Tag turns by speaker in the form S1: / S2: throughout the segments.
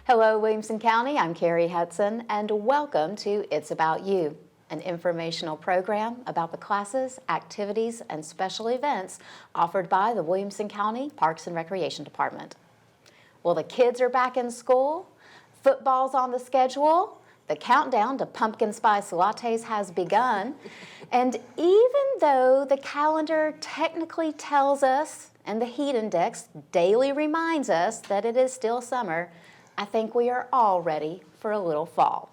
S1: Hello, Williamson County. I'm Kerri Hudson, and welcome to It's About You, an informational program about the classes, activities, and special events offered by the Williamson County Parks and Recreation Department. Well, the kids are back in school, football's on the schedule, the countdown to pumpkin spice lattes has begun, and even though the calendar technically tells us, and the heat index daily reminds us that it is still summer, I think we are all ready for a little fall.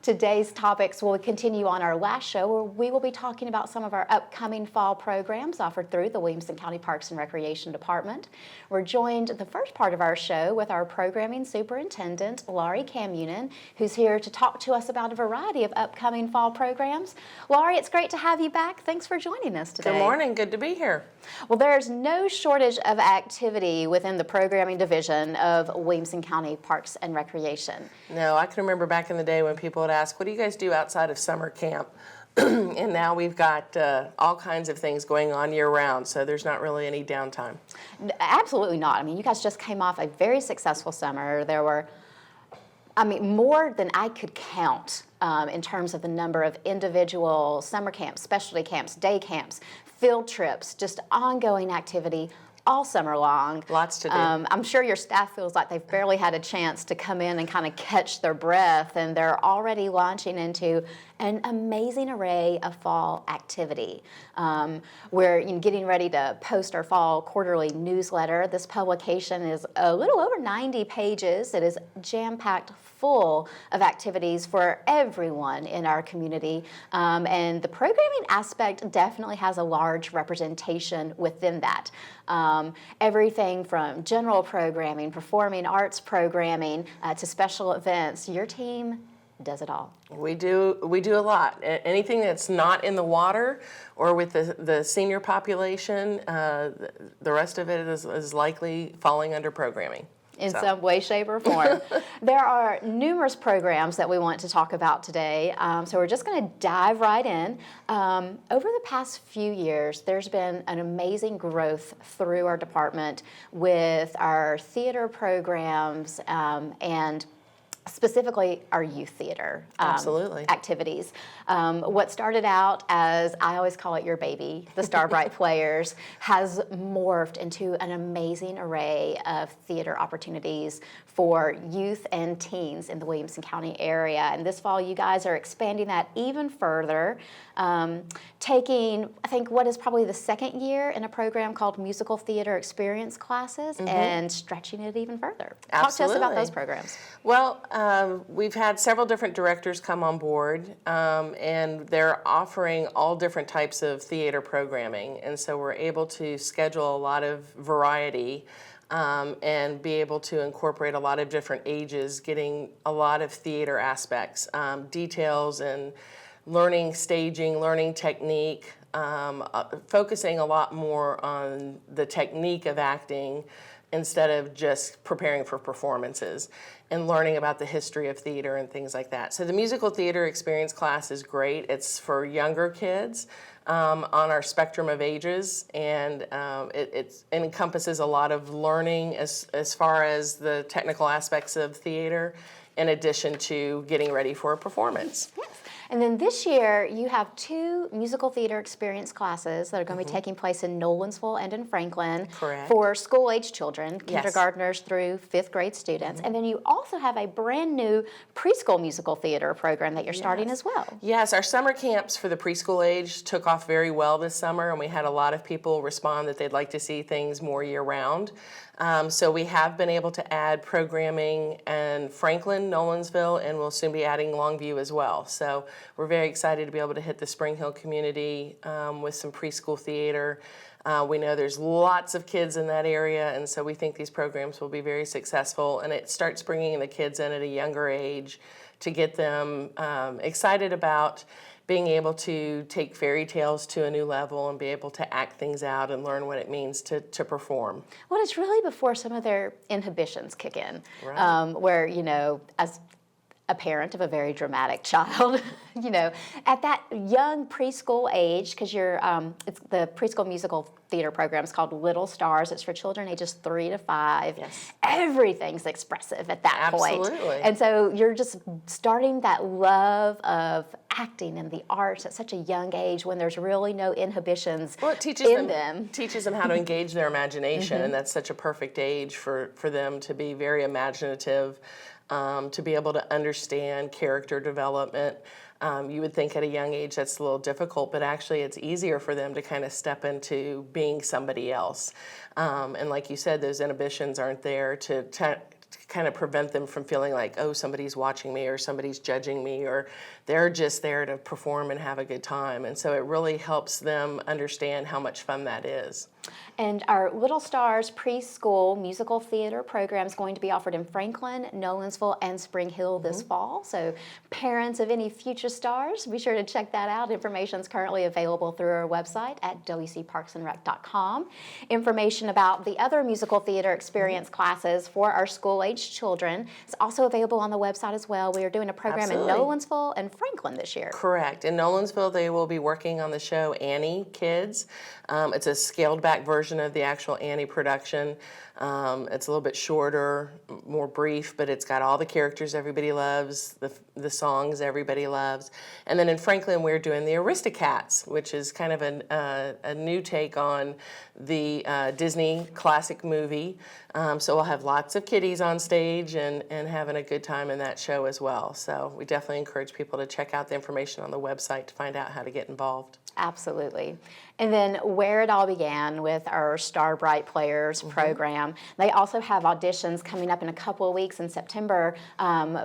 S1: Today's topics will continue on our last show, where we will be talking about some of our upcoming fall programs offered through the Williamson County Parks and Recreation Department. We're joined the first part of our show with our programming superintendent, Laurie Kamunen, who's here to talk to us about a variety of upcoming fall programs. Laurie, it's great to have you back. Thanks for joining us today.
S2: Good morning. Good to be here.
S1: Well, there's no shortage of activity within the programming division of Williamson County Parks and Recreation.
S2: No, I can remember back in the day when people would ask, what do you guys do outside of summer camp? And now we've got all kinds of things going on year-round, so there's not really any downtime.
S1: Absolutely not. I mean, you guys just came off a very successful summer. There were, more than I could count in terms of the number of individual summer camps, specialty camps, day camps, field trips, just ongoing activity all summer long.
S2: Lots to do.
S1: I'm sure your staff feels like they've barely had a chance to come in and kind of catch their breath, and they're already launching into an amazing array of fall activity. We're getting ready to post our fall quarterly newsletter. This publication is a little over 90 pages. It is jam-packed full of activities for everyone in our community. And the programming aspect definitely has a large representation within that. Everything from general programming, performing arts programming, to special events. Your team does it all.
S2: We do a lot. Anything that's not in the water or with the senior population, the rest of it is likely falling under programming.
S1: In some way, shape, or form. There are numerous programs that we want to talk about today, so we're just going to dive right in. Over the past few years, there's been an amazing growth through our department with our theater programs and specifically our youth theater activities. What started out as, I always call it your baby, the Starbright Players, has morphed into an amazing array of theater opportunities for youth and teens in the Williamson County area. And this fall, you guys are expanding that even further, taking, I think, what is probably the second year in a program called Musical Theater Experience Classes and stretching it even further.
S2: Absolutely.
S1: Talk to us about those programs.
S2: Well, we've had several different directors come on board, and they're offering all different types of theater programming. And so we're able to schedule a lot of variety and be able to incorporate a lot of different ages, getting a lot of theater aspects, details and learning staging, learning technique, focusing a lot more on the technique of acting instead of just preparing for performances, and learning about the history of theater and things like that. So the musical theater experience class is great. It's for younger kids on our spectrum of ages, and it encompasses a lot of learning as far as the technical aspects of theater, in addition to getting ready for a performance.
S1: Yes. And then this year, you have two musical theater experience classes that are going to be taking place in Nolensville and in Franklin.
S2: Correct.
S1: For school-age children, kindergartners through fifth grade students. And then you also have a brand new preschool musical theater program that you're starting as well.
S2: Yes, our summer camps for the preschool age took off very well this summer, and we had a lot of people respond that they'd like to see things more year-round. So we have been able to add programming in Franklin, Nolensville, and we'll soon be adding Longview as well. So we're very excited to be able to hit the Spring Hill community with some preschool theater. We know there's lots of kids in that area, and so we think these programs will be very successful. And it starts bringing the kids in at a younger age to get them excited about being able to take fairy tales to a new level and be able to act things out and learn what it means to perform.
S1: Well, it's really before some of their inhibitions kick in,
S2: Right.
S1: where, as a parent of a very dramatic child, at that young preschool age, because it's the preschool musical theater program is called Little Stars. It's for children ages 3 to 5.
S2: Yes.
S1: Everything's expressive at that point.
S2: Absolutely.
S1: And so you're just starting that love of acting and the arts at such a young age when there's really no inhibitions
S2: Well, it teaches
S1: them.
S2: teaches them how to engage their imagination, and that's such a perfect age for them to be very imaginative, to be able to understand character development. You would think at a young age that's a little difficult, but actually it's easier for them to kind of step into being somebody else. And like you said, those inhibitions aren't there to kind of prevent them from feeling like, oh, somebody's watching me or somebody's judging me, or they're just there to perform and have a good time. And so it really helps them understand how much fun that is.
S1: And our Little Stars preschool musical theater program is going to be offered in Franklin, Nolensville, and Spring Hill this fall. So parents of any future stars, be sure to check that out. Information is currently available through our website at wcparksandrec.com. Information about the other musical theater experience classes for our school-aged children is also available on the website as well. We are doing a program
S2: Absolutely.
S1: in Nolensville and Franklin this year.
S2: Correct. In Nolensville, they will be working on the show Annie Kids. It's a scaled-back version of the actual Annie production. It's a little bit shorter, more brief, but it's got all the characters everybody loves, the songs everybody loves. And then in Franklin, we're doing the Aristocats, which is kind of a new take on the Disney classic movie. So we'll have lots of kiddies on stage and having a good time in that show as well. So we definitely encourage people to check out the information on the website to find out how to get involved.
S1: Absolutely. And then where it all began with our Star Bright Players program, they also have auditions coming up in a couple of weeks in September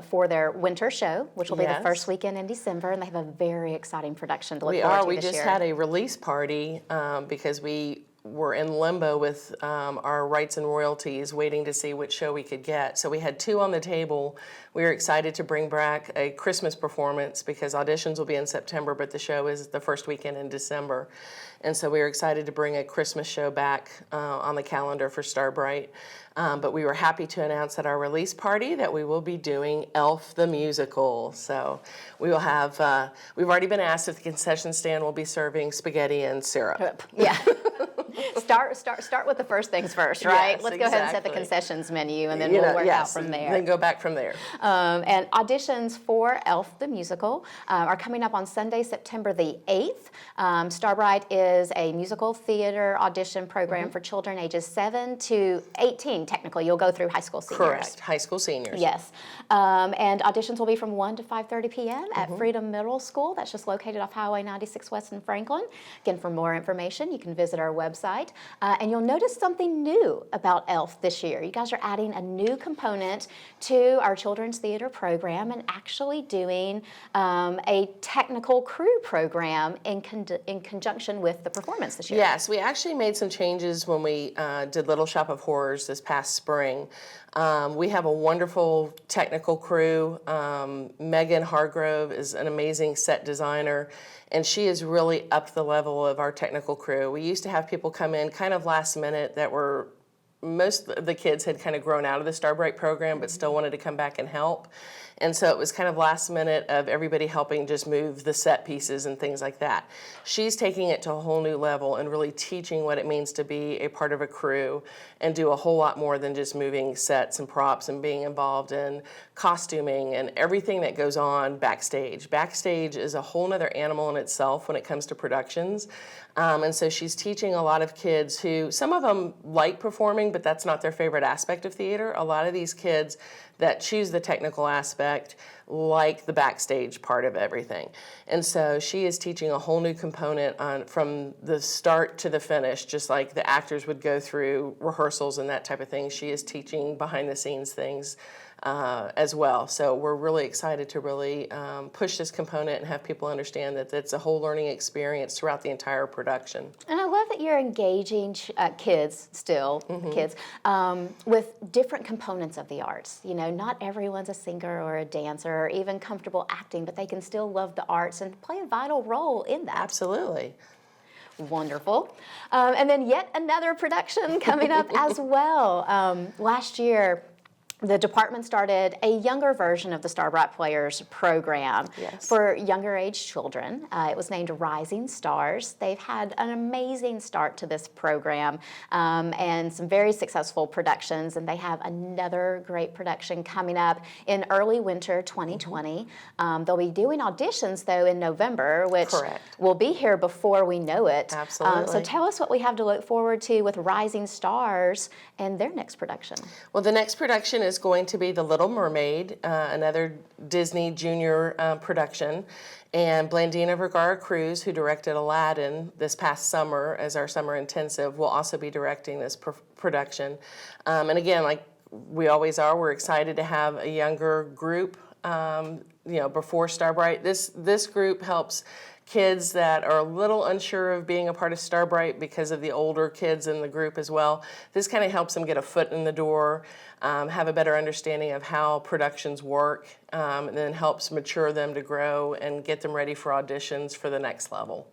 S1: for their winter show, which will be the first weekend in December, and they have a very exciting production to look forward to
S2: We
S1: this
S2: just
S1: year.
S2: had a release party because we were in limbo with our rights and royalties, waiting to see which show we could get. So we had 2 on the table. We were excited to bring back a Christmas performance because auditions will be in September, but the show is the first weekend in December. And so we were excited to bring a Christmas show back on the calendar for Starbright. But we were happy to announce at our release party that we will be doing Elf the Musical. So we will have, we've already been asked if the concession stand will be serving spaghetti and syrup.
S1: Yeah. Start with the first things first, right?
S2: Yes,
S1: Let's go ahead and set the
S2: exactly.
S1: concessions menu, and then we'll work out from there.
S2: Then go back from there.
S1: And auditions for Elf the Musical are coming up on Sunday, September the 8th. Starbright is a musical theater audition program for children ages 7 to 18. Technically, you'll go through high school seniors.
S2: Correct, high school seniors.
S1: Yes. And auditions will be from 1 to 5:30 p.m. at Freedom Middle School. That's just located off Highway 96 West in Franklin. Again, for more information, you can visit our website. And you'll notice something new about ELF this year. You guys are adding a new component to our children's theater program and actually doing a technical crew program in conjunction with the performance this year.
S2: Yes, we actually made some changes when we did Little Shop of Horrors this past spring. We have a wonderful technical crew. Megan Hargrove is an amazing set designer, and she has really upped the level of our technical crew. We used to have people come in kind of last minute that were, most of the kids had kind of grown out of the Starbright program but still wanted to come back and help. And so it was kind of last minute of everybody helping just move the set pieces and things like that. She's taking it to a whole new level and really teaching what it means to be a part of a crew and do a whole lot more than just moving sets and props and being involved in costuming and everything that goes on backstage. Backstage is a whole nother animal in itself when it comes to productions. And so she's teaching a lot of kids who, some of them like performing, but that's not their favorite aspect of theater. A lot of these kids that choose the technical aspect like the backstage part of everything. And so she is teaching a whole new component from the start to the finish, just like the actors would go through rehearsals and that type of thing. She is teaching behind the scenes things as well. So we're really excited to really push this component and have people understand that it's a whole learning experience throughout the entire production.
S1: And I love that you're engaging kids still, with different components of the arts. You know, not everyone's a singer or a dancer or even comfortable acting, but they can still love the arts and play a vital role in that.
S2: Absolutely.
S1: Wonderful. And then yet another production coming up as well. Last year, the department started a younger version of the Starbright Players program
S2: Yes.
S1: for younger age children. It was named Rising Stars. They've had an amazing start to this program and some very successful productions, and they have another great production coming up in early winter 2020. They'll be doing auditions, though, in November, which
S2: Correct.
S1: will be here before we know it.
S2: Absolutely.
S1: So tell us what we have to look forward to with Rising Stars and their next production.
S2: Well, the next production is going to be The Little Mermaid, another Disney Junior production. And Blandina Vergara-Cruz, who directed Aladdin this past summer as our summer intensive, will also be directing this production. And again, like we always are, we're excited to have a younger group, before Starbright. This group helps kids that are a little unsure of being a part of Starbright because of the older kids in the group as well. This kind of helps them get a foot in the door, have a better understanding of how productions work, and then helps mature them to grow and get them ready for auditions for the next level.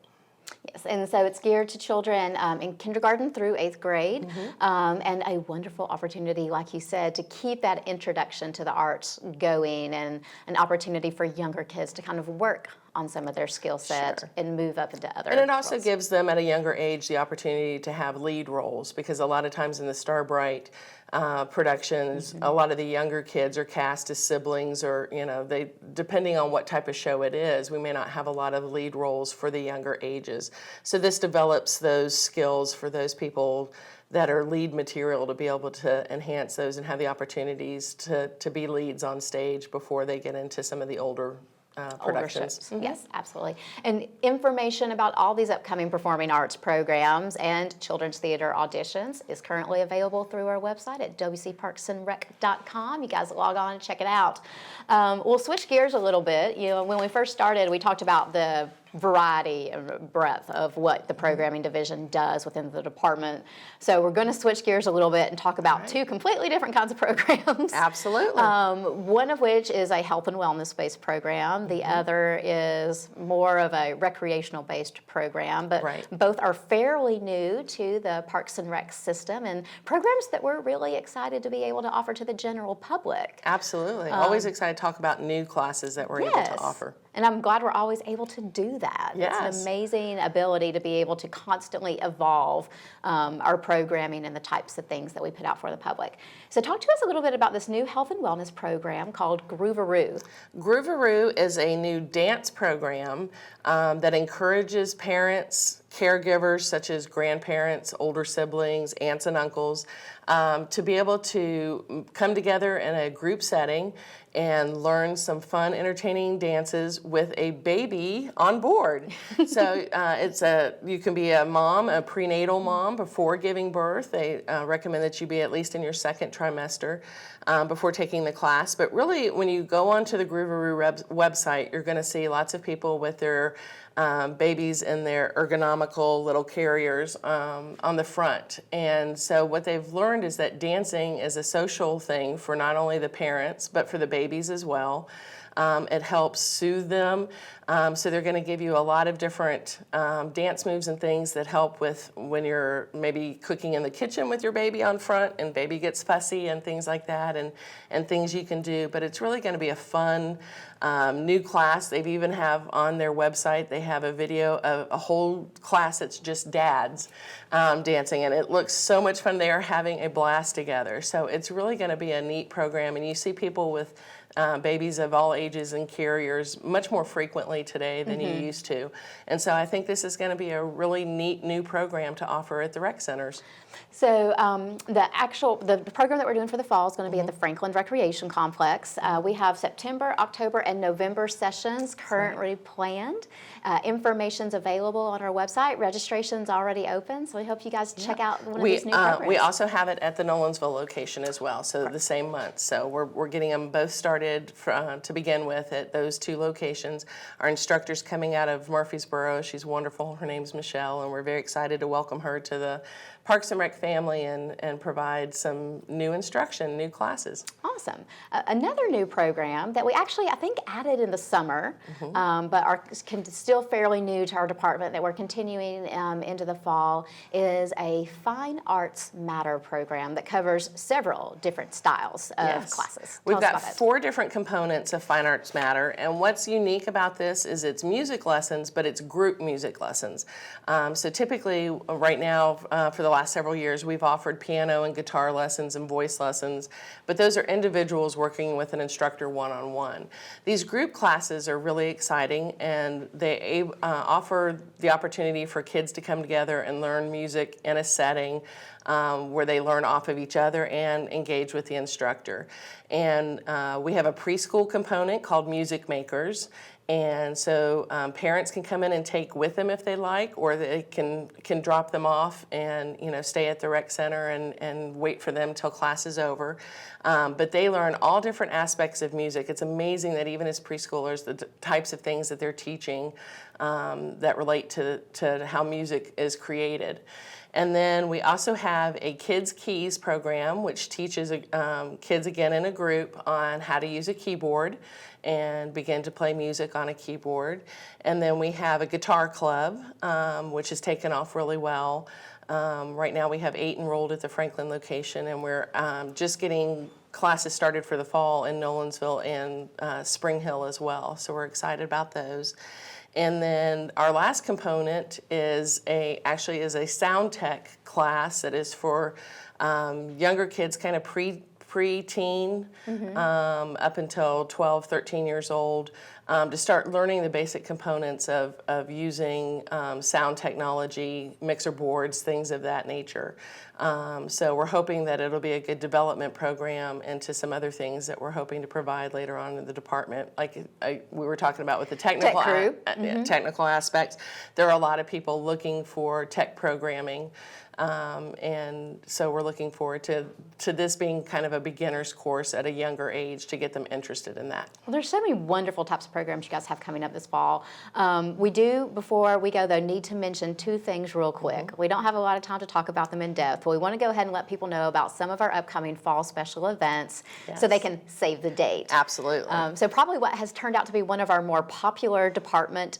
S1: Yes, and so it's geared to children in kindergarten through 8th grade, and a wonderful opportunity, like you said, to keep that introduction to the arts going, and an opportunity for younger kids to kind of work on some of their skill set
S2: Sure.
S1: and move up into other
S2: And it also
S1: roles.
S2: gives them at a younger age the opportunity to have lead roles, because a lot of times in the Starbright productions, a lot of the younger kids are cast as siblings, or they, depending on what type of show it is, we may not have a lot of lead roles for the younger ages. So this develops those skills for those people that are lead material to be able to enhance those and have the opportunities to be leads on stage before they get into some of the older productions.
S1: Older shows. Yes, absolutely. And information about all these upcoming performing arts programs and children's theater auditions is currently available through our website at wcparksandrec.com. You guys log on and check it out. We'll switch gears a little bit. When we first started, we talked about the variety and breadth of what the programming division does within the department. So we're going to switch gears a little bit and talk about two completely different kinds of programs.
S2: Absolutely.
S1: One of which is a health and wellness-based program. The other is more of a recreational-based program. But both are fairly new to the Parks and Rec system, and programs that we're really excited to be able to offer to the general public.
S2: Absolutely. Always excited to talk about new classes that we're able to offer.
S1: And I'm glad we're always able to do that.
S2: Yes.
S1: It's an amazing ability to be able to constantly evolve our programming and the types of things that we put out for the public. So talk to us a little bit about this new health and wellness program called Groovaroo.
S2: Groovaroo is a new dance program that encourages parents, caregivers such as grandparents, older siblings, aunts and uncles, to be able to come together in a group setting and learn some fun, entertaining dances with a baby on board. So you can be a mom, a prenatal mom before giving birth. They recommend that you be at least in your second trimester before taking the class. But really, when you go onto the Groovaroo website, you're going to see lots of people with their babies in their ergonomical little carriers on the front. And so what they've learned is that dancing is a social thing for not only the parents, but for the babies as well. It helps soothe them. So they're going to give you a lot of different dance moves and things that help with when you're maybe cooking in the kitchen with your baby on front and baby gets fussy and things like that, and things you can do. But it's really going to be a fun new class. They've even have on their website, they have a video of a whole class that's just dads dancing, and it looks so much fun. They are having a blast together. So it's really going to be a neat program, and you see people with babies of all ages and carriers much more frequently today than you used to. And so I think this is going to be a really neat new program to offer at the rec centers.
S1: So the program that we're doing for the fall is going to be at the Franklin Recreation Complex. We have September, October, and November sessions currently planned. Information's available on our website. Registration's already open, so we hope you guys check out one of these new programs.
S2: We also have it at the Nolensville location as well, so the same month. So we're getting them both started to begin with at those two locations. Our instructor's coming out of Murfreesboro. She's wonderful. Her name's Michelle, and we're very excited to welcome her to the Parks and Rec family and provide some new instruction, new classes.
S1: Awesome. Another new program that we actually, I think, added in the summer, but are still fairly new to our department that we're continuing into the fall, is a Fine Arts Matter program that covers several different styles of classes.
S2: We've got 4 different components of Fine Arts Matter, and what's unique about this is it's music lessons, but it's group music lessons. So typically, right now, for the last several years, we've offered piano and guitar lessons and voice lessons, but those are individuals working with an instructor one-on-one. These group classes are really exciting, and they offer the opportunity for kids to come together and learn music in a setting where they learn off of each other and engage with the instructor. And we have a preschool component called Music Makers. And so parents can come in and take with them if they like, or they can drop them off and stay at the rec center and wait for them till class is over. But they learn all different aspects of music. It's amazing that even as preschoolers, the types of things that they're teaching that relate to how music is created. And then we also have a Kids Keys program, which teaches kids, again in a group, on how to use a keyboard and begin to play music on a keyboard. And then we have a guitar club, which has taken off really well. Right now we have 8 enrolled at the Franklin location, and we're just getting classes started for the fall in Nolensville and Spring Hill as well. So we're excited about those. And then our last component is actually a sound tech class that is for younger kids, kind of pre-teen, up until 12, 13 years old, to start learning the basic components of using sound technology, mixer boards, things of that nature. So we're hoping that it'll be a good development program into some other things that we're hoping to provide later on in the department. Like we were talking about with the technical, technical aspects, there are a lot of people looking for tech programming. And so we're looking forward to this being kind of a beginner's course at a younger age to get them interested in that.
S1: Well, there's so many wonderful types of programs you guys have coming up this fall. We do, before we go though, need to mention 2 things real quick. We don't have a lot of time to talk about them in depth, but we want to go ahead and let people know about some of our upcoming fall special events so they can save the date.
S2: Absolutely.
S1: So probably what has turned out to be one of our more popular department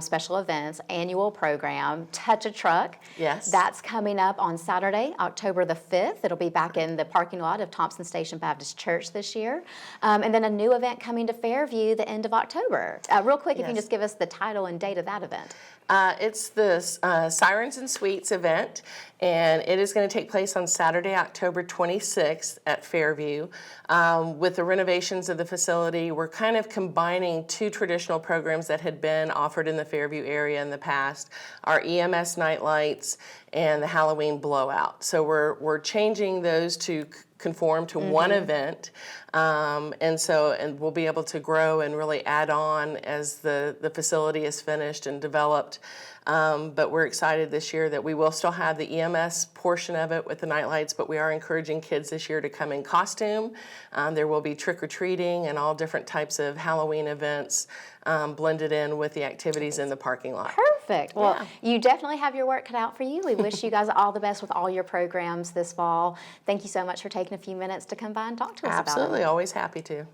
S1: special events, annual program, Touch a Truck.
S2: Yes.
S1: That's coming up on Saturday, October the 5th. It'll be back in the parking lot of Thompson Station Baptist Church this year. And then a new event coming to Fairview the end of October. Real quick, if you can just give us the title and date of that event.
S2: It's the Sirens and Sweets event, and it is going to take place on Saturday, October 26th at Fairview. With the renovations of the facility, we're kind of combining 2 traditional programs that had been offered in the Fairview area in the past, our EMS night lights and the Halloween blowout. So we're changing those to conform to one event, and we'll be able to grow and really add on as the facility is finished and developed. But we're excited this year that we will still have the EMS portion of it with the nightlights, but we are encouraging kids this year to come in costume. There will be trick-or-treating and all different types of Halloween events blended in with the activities in the parking lot.
S1: Perfect. Well, you definitely have your work cut out for you. We wish you guys all the best with all your programs this fall. Thank you so much for taking a few minutes to come by and talk to us about it.
S2: Absolutely, always happy to.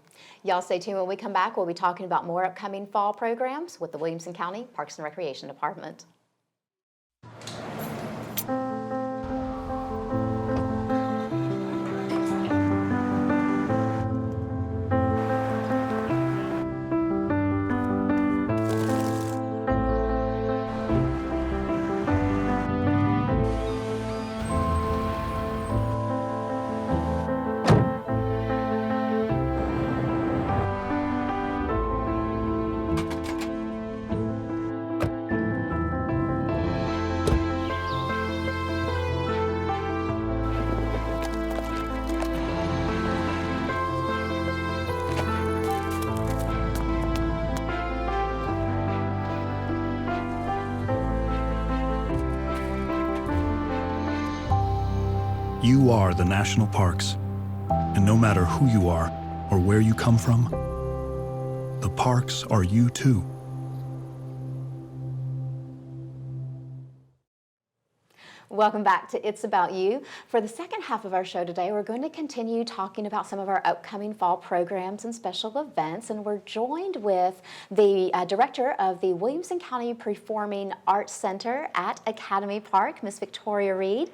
S1: Y'all stay tuned. When we come back, we'll be talking about more upcoming fall programs with the Williamson County Parks and Recreation Department.
S3: You are the national parks, and no matter who you are or where you come from, the parks are you too.
S1: Welcome back to It's About You. For the second half of our show today, we're going to continue talking about some of our upcoming fall programs and special events, and we're joined with the director of the Williamson County Performing Arts Center at Academy Park, Miss Victoria Reed.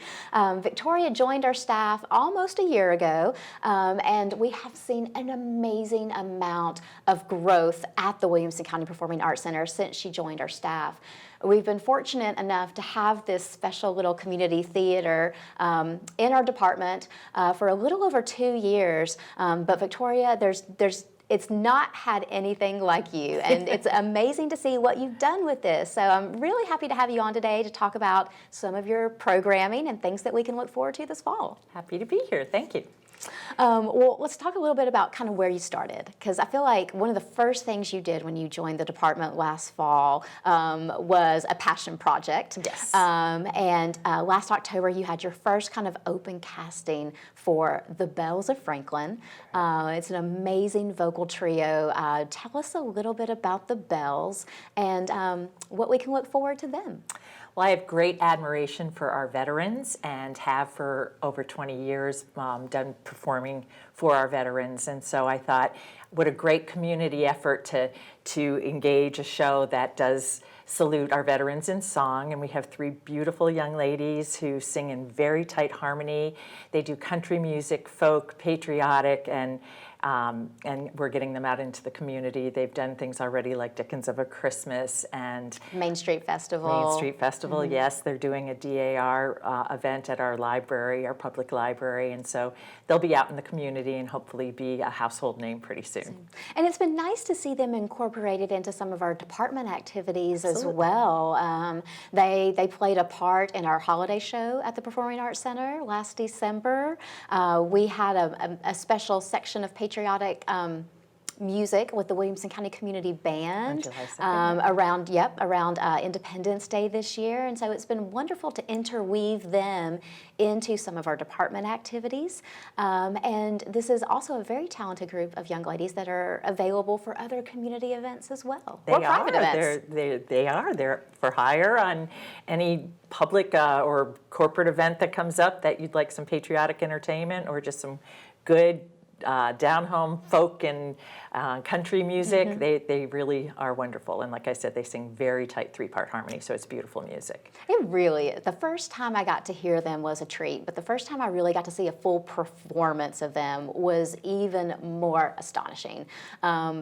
S1: Victoria joined our staff almost a year ago, and we have seen an amazing amount of growth at the Williamson County Performing Arts Center since she joined our staff. We've been fortunate enough to have this special little community theater in our department for a little over 2 years. But Victoria, it's not had anything like you, and it's amazing to see what you've done with this. So I'm really happy to have you on today to talk about some of your programming and things that we can look forward to this fall.
S4: Happy to be here. Thank you.
S1: Well, let's talk a little bit about kind of where you started, because I feel like one of the first things you did when you joined the department last fall was a passion project.
S4: Yes.
S1: And last October, you had your first kind of open casting for The Bells of Franklin. It's an amazing vocal trio. Tell us a little bit about the Bells and what we can look forward to them.
S4: Well, I have great admiration for our veterans and have for over 20 years done performing for our veterans. And so I thought, what a great community effort to engage a show that does salute our veterans in song. And we have 3 beautiful young ladies who sing in very tight harmony. They do country music, folk, patriotic, and we're getting them out into the community. They've done things already like Dickens of a Christmas and
S1: Main Street Festival.
S4: Mm-hmm. Yes. They're doing a DAR event at our library, our public library, and so they'll be out in the community and hopefully be a household name pretty soon.
S1: And it's been nice to see them incorporated into some of our department activities
S4: Absolutely.
S1: as well. They played a part in our holiday show at the Performing Arts Center last December. We had a special section of patriotic music with the Williamson County Community Band around Independence Day this year, and so it's been wonderful to interweave them into some of our department activities. And this is also a very talented group of young ladies that are available for other community events as well, or private events.
S4: They're for hire on any public or corporate event that comes up that you'd like some patriotic entertainment or just some good down-home folk and country music. Mm-hmm. They really are wonderful. And like I said, they sing very tight 3-part harmony, so it's beautiful music.
S1: It really is. The first time I got to hear them was a treat, but the first time I really got to see a full performance of them was even more astonishing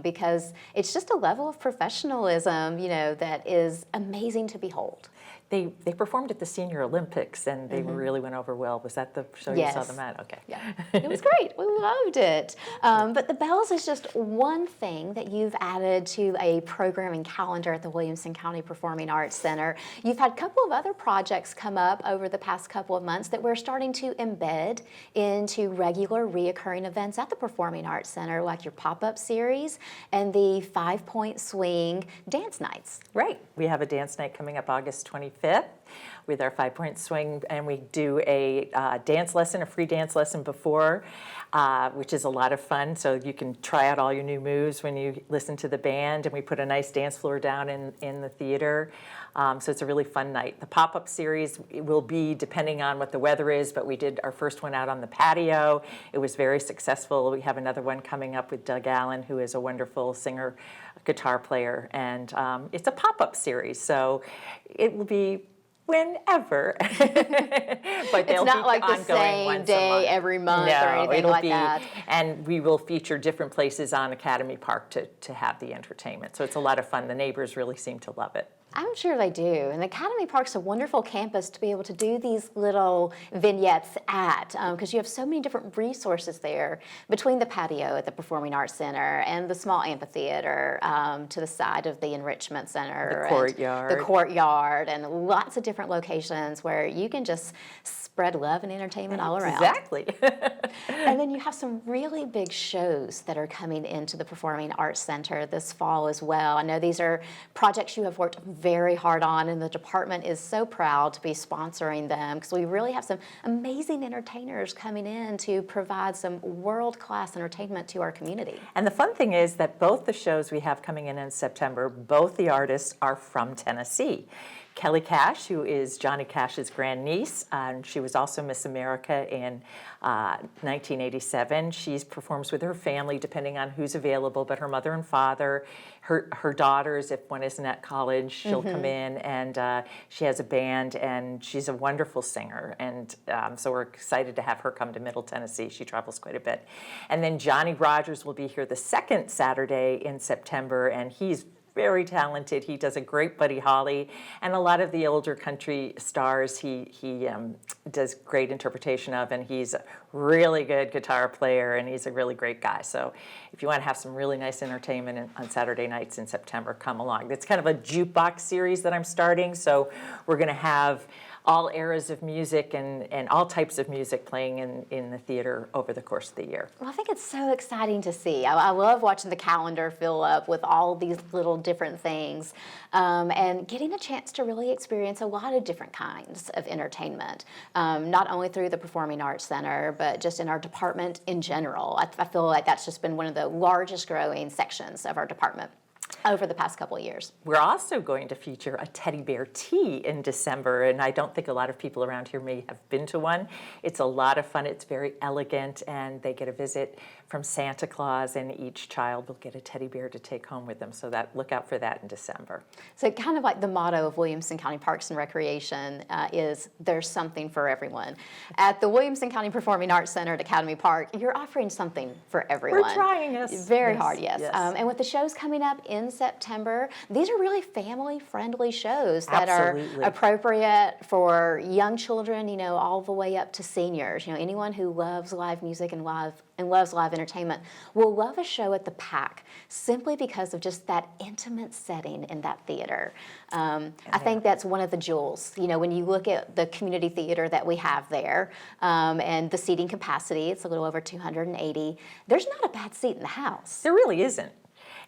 S1: because it's just a level of professionalism, that is amazing to behold.
S4: They performed at the Senior Olympics, and they really went over well. Was that the show
S1: Yes.
S4: you saw them at? Okay.
S1: Yeah, it was great. We loved it. But the Bells is just one thing that you've added to a programming calendar at the Williamson County Performing Arts Center. You've had a couple of other projects come up over the past couple of months that we're starting to embed into regular, reoccurring events at the Performing Arts Center, like your pop-up series and the 5-Point Swing dance nights.
S4: Right. We have a dance night coming up August 25th with our 5-Point Swing, and we do a dance lesson, a free dance lesson before, which is a lot of fun. So you can try out all your new moves when you listen to the band, and we put a nice dance floor down in the theater. So it's a really fun night. The pop-up series will be depending on what the weather is, but we did our first one out on the patio. It was very successful. We have another one coming up with Doug Allen, who is a wonderful singer, guitar player, and it's a pop-up series. So it will be whenever. But
S1: It's not like the same day every month or anything like that.
S4: And we will feature different places on Academy Park to have the entertainment. So it's a lot of fun. The neighbors really seem to love it.
S1: I'm sure they do. And Academy Park's a wonderful campus to be able to do these little vignettes at, because you have so many different resources there between the patio at the Performing Arts Center and the small amphitheater to the side of the Enrichment Center.
S4: The
S1: courtyard and lots of different locations where you can just spread love and entertainment all around.
S4: Exactly.
S1: And then you have some really big shows that are coming into the Performing Arts Center this fall as well. I know these are projects you have worked very hard on, and the department is so proud to be sponsoring them because we really have some amazing entertainers coming in to provide some world-class entertainment to our community.
S4: And the fun thing is that both the shows we have coming in September, both the artists are from Tennessee. Kelly Cash, who is Johnny Cash's grandniece, and she was also Miss America in 1987. She performs with her family, depending on who's available, but her mother and father, her daughters, if one isn't at college, she'll come in, and she has a band, and she's a wonderful singer, and so we're excited to have her come to Middle Tennessee. She travels quite a bit. And then Johnny Rogers will be here the second Saturday in September, and he's very talented. He does a great Buddy Holly, and a lot of the older country stars he does great interpretation of, and he's a really good guitar player, and he's a really great guy. So if you want to have some really nice entertainment on Saturday nights in September, come along. It's kind of a jukebox series that I'm starting, so we're going to have all eras of music and all types of music playing in the theater over the course of the year.
S1: Well, I think it's so exciting to see. I love watching the calendar fill up with all these little different things, and getting a chance to really experience a lot of different kinds of entertainment, not only through the Performing Arts Center, but just in our department in general. I feel like that's just been one of the largest growing sections of our department over the past couple of years.
S4: We're also going to feature a teddy bear tea in December, and I don't think a lot of people around here may have been to one. It's a lot of fun. It's very elegant, and they get a visit from Santa Claus, and each child will get a teddy bear to take home with them. So look out for that in December.
S1: So kind of like the motto of Williamson County Parks and Recreation is there's something for everyone. At the Williamson County Performing Arts Center at Academy Park, you're offering something for everyone.
S4: We're trying this.
S1: Very hard, yes.
S4: Yes.
S1: And with the shows coming up in September, these are really family-friendly shows that
S4: Absolutely.
S1: are appropriate for young children, all the way up to seniors. Anyone who loves live music and loves live entertainment will love a show at the PAC simply because of just that intimate setting in that theater. I think that's one of the jewels. When you look at the community theater that we have there, and the seating capacity, it's a little over 280. There's not a bad seat in the house.
S4: There really isn't.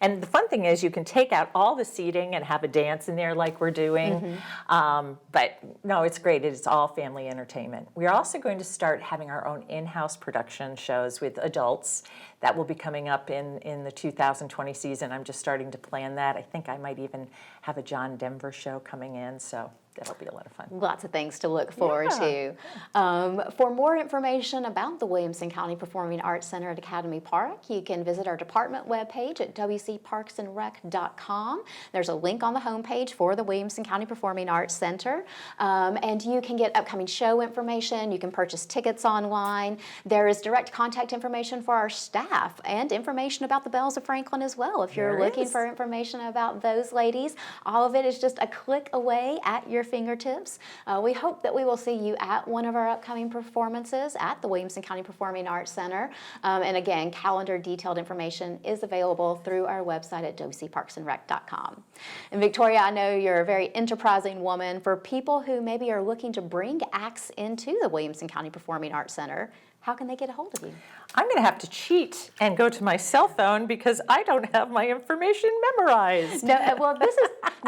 S4: And the fun thing is you can take out all the seating and have a dance in there like we're doing. But no, it's great. It's all family entertainment. We're also going to start having our own in-house production shows with adults. That will be coming up in the 2020 season. I'm just starting to plan that. I think I might even have a John Denver show coming in, so that'll be a lot of fun.
S1: Lots of things to look forward to. For more information about the Williamson County Performing Arts Center at Academy Park, you can visit our department webpage at wcparksandrec.com. There's a link on the homepage for the Williamson County Performing Arts Center, and you can get upcoming show information. You can purchase tickets online. There is direct contact information for our staff and information about the Bells of Franklin as well. If you're looking for information about those ladies, all of it is just a click away at your fingertips. We hope that we will see you at one of our upcoming performances at the Williamson County Performing Arts Center. And again, calendar detailed information is available through our website at wcparksandrec.com. And Victoria, I know you're a very enterprising woman. For people who maybe are looking to bring acts into the Williamson County Performing Arts Center, how can they get a hold of you?
S4: I'm going to have to cheat and go to my cell phone because I don't have my information memorized.
S1: No, well,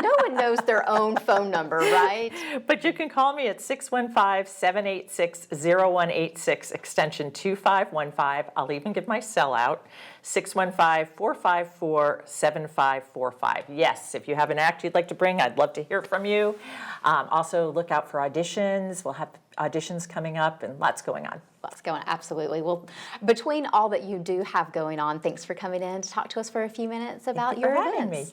S1: no one knows their own phone number, right?
S4: But you can call me at 615-786-0186, extension 2515. I'll even give my cell out, 615-454-7545. Yes, if you have an act you'd like to bring, I'd love to hear from you. Also, look out for auditions. We'll have auditions coming up and lots going on.
S1: Lots going on, absolutely. Well, between all that you do have going on, thanks for coming in to talk to us for a few minutes about your events.
S4: Having me.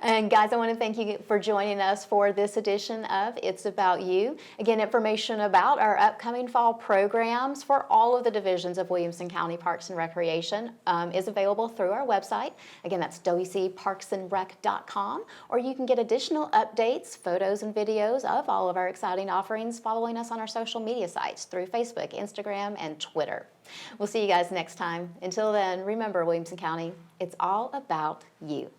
S1: And guys, I want to thank you for joining us for this edition of It's About You. Again, information about our upcoming fall programs for all of the divisions of Williamson County Parks and Recreation is available through our website. Again, that's wcparksandrec.com, or you can get additional updates, photos, and videos of all of our exciting offerings following us on our social media sites through Facebook, Instagram, and Twitter. We'll see you guys next time. Until then, remember, Williamson County, it's all about you.